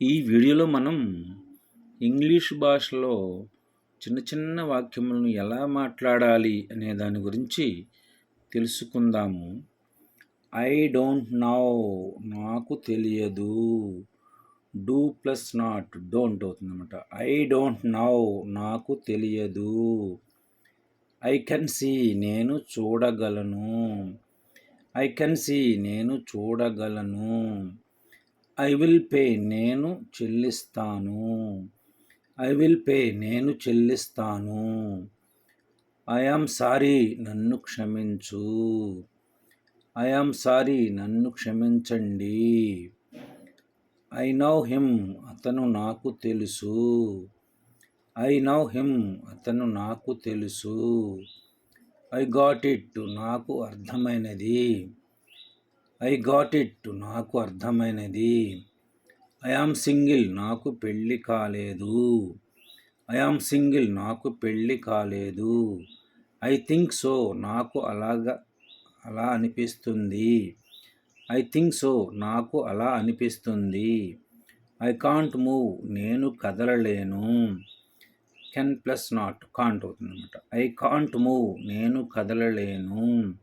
ఈ వీడియోలో మనం ఇంగ్లీష్ భాషలో చిన్న చిన్న వాక్యములను ఎలా మాట్లాడాలి అనే దాని గురించి తెలుసుకుందాము. ఐ డోంట్ నో, నాకు తెలియదు. డూ ప్లస్ నాట్ డోంట్ అవుతుందన్నమాట. ఐ డోంట్ నో, నాకు తెలియదు. ఐ కెన్ సీ, నేను చూడగలను. ఐ కెన్ సీ, నేను చూడగలను. ఐ విల్ పే, నేను చెల్లిస్తాను. ఐ విల్ పే, నేను చెల్లిస్తాను. ఐ యామ్ సారీ, నన్ను క్షమించు. ఐ యామ్ సారీ, నన్ను క్షమించండి. ఐ నో హిమ్, అతను నాకు తెలుసు. ఐ నో హిమ్, అతను నాకు తెలుసు. ఐ గాట్ ఇట్, నాకు అర్థమైనది. ఐ గాట్ ఇట్, నాకు అర్థమైనది. ఐ యామ్ సింగిల్, నాకు పెళ్ళి కాలేదు. ఐ యామ్ సింగిల్, నాకు పెళ్ళి కాలేదు. ఐ థింక్ సో, నాకు అలా అనిపిస్తుంది. ఐ థింక్ సో, నాకు అలా అనిపిస్తుంది. ఐ కాంట్ మూవ్, నేను కదలలేను. కెన్ ప్లస్ నాట్ కాంట్ అవుతుందన్నమాట. ఐ కాంట్ మూవ్, నేను కదలలేను.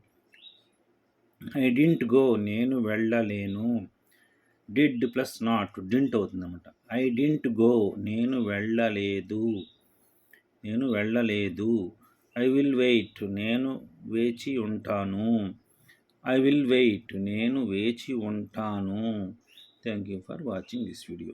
ఐ డింట్ గో, నేను వెళ్ళలేను. డిడ్ ప్లస్ నాట్ డింట్ అవుతుందన్నమాట. ఐ డింట్ గో, నేను వెళ్ళలేదు. ఐ విల్ వెయిట్, నేను వేచి ఉంటాను. ఐ విల్ వెయిట్, నేను వేచి ఉంటాను. Thank you for watching this video.